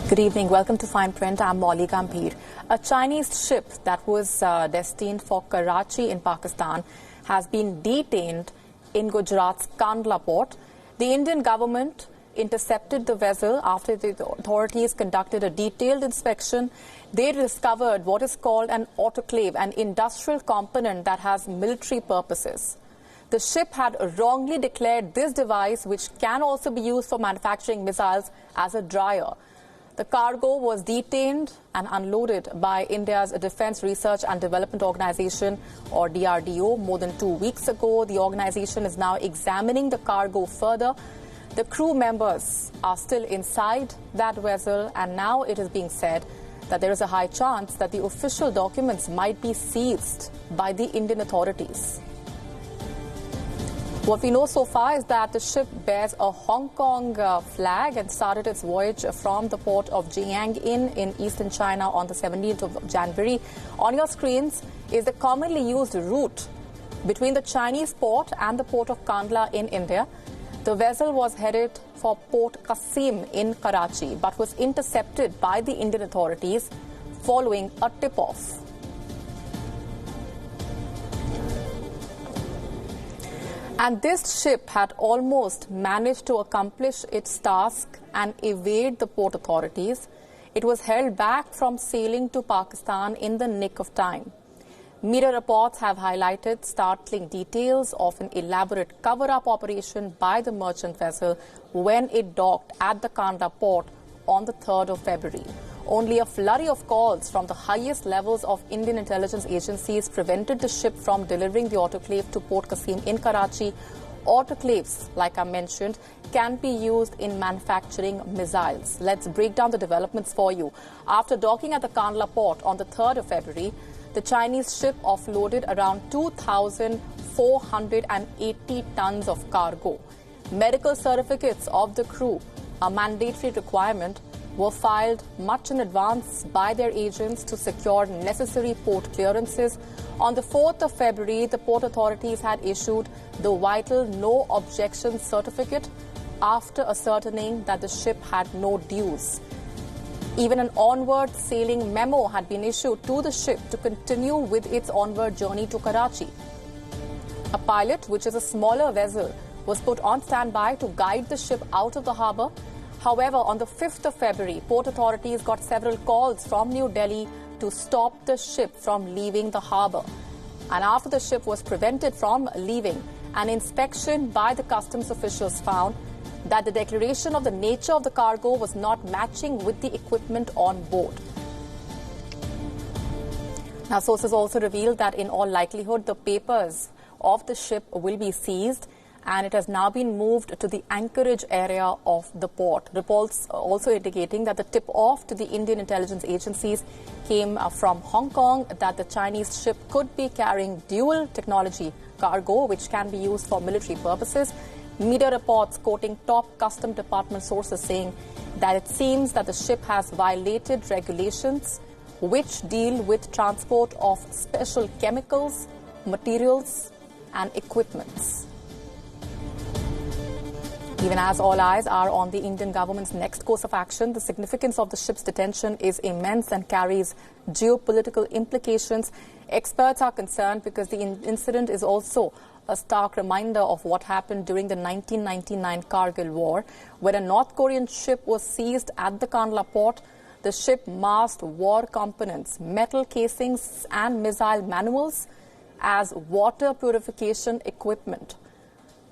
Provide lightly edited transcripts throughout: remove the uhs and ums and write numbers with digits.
Good evening. Welcome to Fineprint. I'm Molly Gambhir. A Chinese ship that was destined for Karachi in Pakistan has been detained in Gujarat's Kandla port. The Indian government intercepted the vessel after the authorities conducted a detailed inspection. They discovered what is called an autoclave, an industrial component that has military purposes. The ship had wrongly declared this device, which can also be used for manufacturing missiles, as a dryer. The cargo was detained and unloaded by India's Defence Research and Development Organization, or DRDO, more than 2 weeks ago. The organization is now examining the cargo further. The crew members are still inside that vessel, and now it is being said that there is a high chance that the official documents might be seized by the Indian authorities. What we know so far is that the ship bears a Hong Kong flag and started its voyage from the port of Jiangyin in eastern China on the 17th of January. On your screens is the commonly used route between the Chinese port and the port of Kandla in India. The vessel was headed for Port Qasim in Karachi, but was intercepted by the Indian authorities following a tip-off. And this ship had almost managed to accomplish its task and evade the port authorities. It was held back from sailing to Pakistan in the nick of time. Media reports have highlighted startling details of an elaborate cover-up operation by the merchant vessel when it docked at the Kandla port on the 3rd of February. Only a flurry of calls from the highest levels of Indian intelligence agencies prevented the ship from delivering the autoclave to Port Qasim in Karachi. Autoclaves, like I mentioned, can be used in manufacturing missiles. Let's break down the developments for you. After docking at the Kandla port on the 3rd of February, the Chinese ship offloaded around 2,480 tons of cargo. Medical certificates of the crew, a mandatory requirement, were filed much in advance by their agents to secure necessary port clearances. On the 4th of February, the port authorities had issued the vital no objection certificate after ascertaining that the ship had no dues. Even an onward sailing memo had been issued to the ship to continue with its onward journey to Karachi. A pilot, which is a smaller vessel, was put on standby to guide the ship out of the harbour. However, on the 5th of February, port authorities got several calls from New Delhi to stop the ship from leaving the harbour. And after the ship was prevented from leaving, an inspection by the customs officials found that the declaration of the nature of the cargo was not matching with the equipment on board. Now, sources also revealed that in all likelihood, the papers of the ship will be seized, and it has now been moved to the anchorage area of the port. Reports also indicating that the tip-off to the Indian intelligence agencies came from Hong Kong, that the Chinese ship could be carrying dual technology cargo, which can be used for military purposes. Media reports quoting top Custom Department sources saying that it seems that the ship has violated regulations which deal with transport of special chemicals, materials, and equipments. Even as all eyes are on the Indian government's next course of action, the significance of the ship's detention is immense and carries geopolitical implications. Experts are concerned because the incident is also a stark reminder of what happened during the 1999 Kargil War, when a North Korean ship was seized at the Kandla port. The ship masked war components, metal casings, and missile manuals as water purification equipment.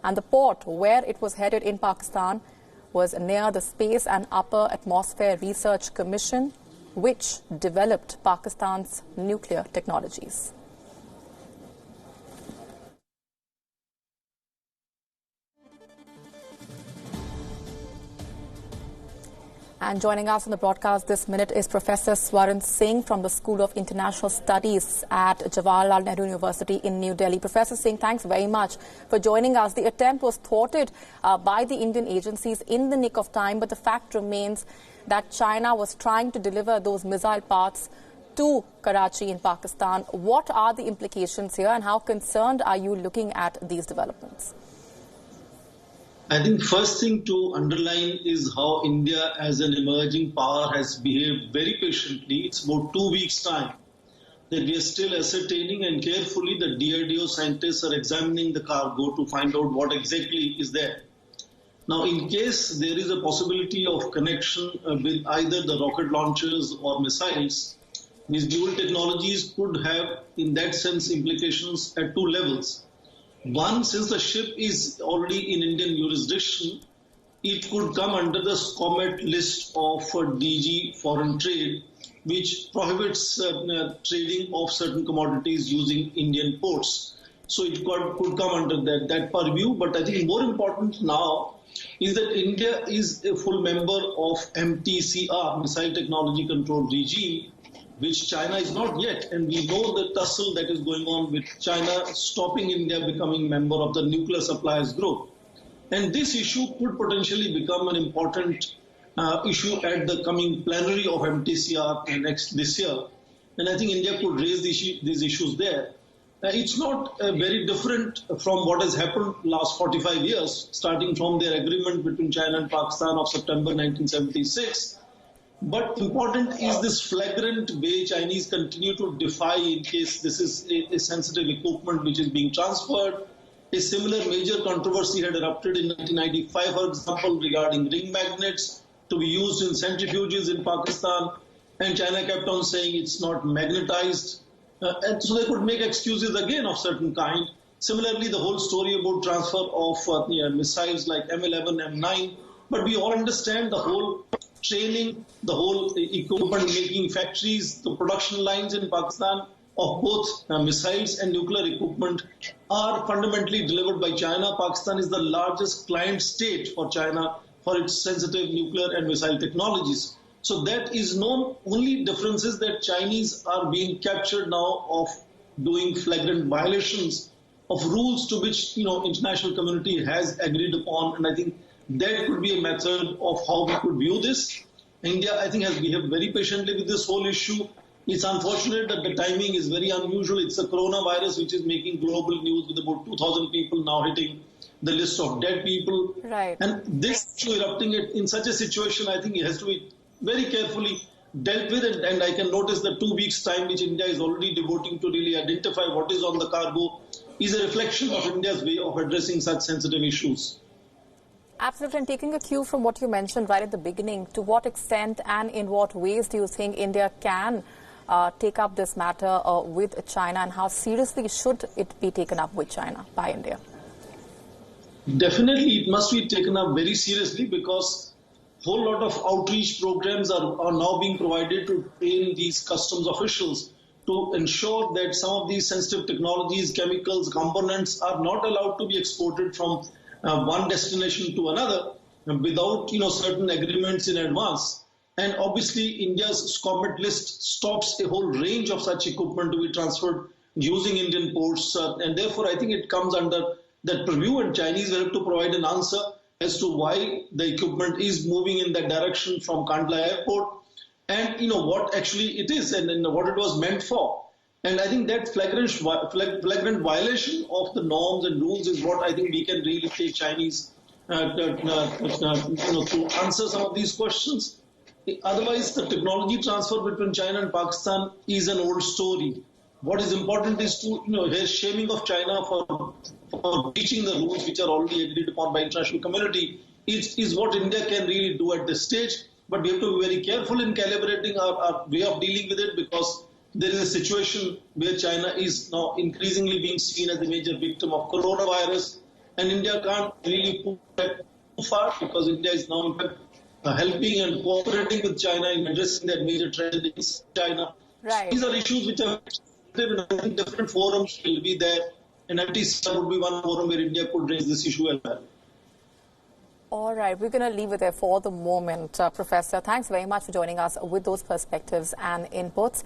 And the port where it was headed in Pakistan was near the Space and Upper Atmosphere Research Commission, which developed Pakistan's nuclear technologies. And joining us on the broadcast this minute is Professor Swaran Singh from the School of International Studies at Jawaharlal Nehru University in New Delhi. Professor Singh, thanks very much for joining us. The attempt was thwarted by the Indian agencies in the nick of time, but the fact remains that China was trying to deliver those missile parts to Karachi in Pakistan. What are the implications here, and how concerned are you looking at these developments? I think first thing to underline is how India as an emerging power has behaved very patiently. It's about 2 weeks' time that we are still ascertaining, and carefully the DRDO scientists are examining the cargo to find out what exactly is there. Now, in case there is a possibility of connection with either the rocket launchers or missiles, these dual technologies could have, in that sense, implications at two levels. One, since the ship is already in Indian jurisdiction, it could come under the SCOMET list of DG foreign trade, which prohibits trading of certain commodities using Indian ports. So it could come under that purview. But I think more important now is that India is a full member of MTCR, Missile Technology Control Regime, which China is not yet. And we know the tussle that is going on with China stopping India becoming member of the nuclear suppliers group. And this issue could potentially become an important issue at the coming plenary of MTCR this year. And I think India could raise these issues there. It's not very different from what has happened last 45 years, starting from their agreement between China and Pakistan of September 1976. But important is this flagrant way Chinese continue to defy in case this is a sensitive equipment which is being transferred. A similar major controversy had erupted in 1995, for example, regarding ring magnets to be used in centrifuges in Pakistan. And China kept on saying it's not magnetized. And so they could make excuses again of certain kind. Similarly, the whole story about transfer of missiles like M11, M9. But we all understand the whole training, the whole equipment making factories, the production lines in Pakistan of both missiles and nuclear equipment are fundamentally delivered by China. Pakistan is the largest client state for China for its sensitive nuclear and missile technologies. So that is known. Only difference is that Chinese are being captured now of doing flagrant violations of rules to which international community has agreed upon, and I think that could be a method of how we could view this. India, I think, has behaved very patiently with this whole issue. It's unfortunate that the timing is very unusual. It's the coronavirus which is making global news with about 2,000 people now hitting the list of dead people. Right. And this issue erupting in such a situation, I think it has to be very carefully dealt with. And I can notice the 2 weeks' time which India is already devoting to really identify what is on the cargo is a reflection of India's way of addressing such sensitive issues. Absolutely. And taking a cue from what you mentioned right at the beginning, to what extent and in what ways do you think India can take up this matter with China, and how seriously should it be taken up with China by India? Definitely, it must be taken up very seriously, because a whole lot of outreach programs are now being provided to train these customs officials to ensure that some of these sensitive technologies, chemicals, components are not allowed to be exported from one destination to another without certain agreements in advance. And obviously, India's SCOMET list stops a whole range of such equipment to be transferred using Indian ports. And therefore, I think it comes under that purview, and Chinese will have to provide an answer as to why the equipment is moving in that direction from Kandla airport, and what actually it is and what it was meant for. And I think that flagrant violation of the norms and rules is what I think we can really take Chinese to answer some of these questions. Otherwise, the technology transfer between China and Pakistan is an old story. What is important is to, here's shaming of China for breaching the rules which are already agreed upon by international community is what India can really do at this stage. But we have to be very careful in calibrating our way of dealing with it, because there is a situation where China is now increasingly being seen as a major victim of coronavirus, and India can't really push that too far, because India is now in fact helping and cooperating with China in addressing that major tragedy in China. Right. These are issues which are in different forums will be there, and MTCR would be one forum where India could raise this issue as well. All right, we're going to leave it there for the moment. Professor, thanks very much for joining us with those perspectives and inputs.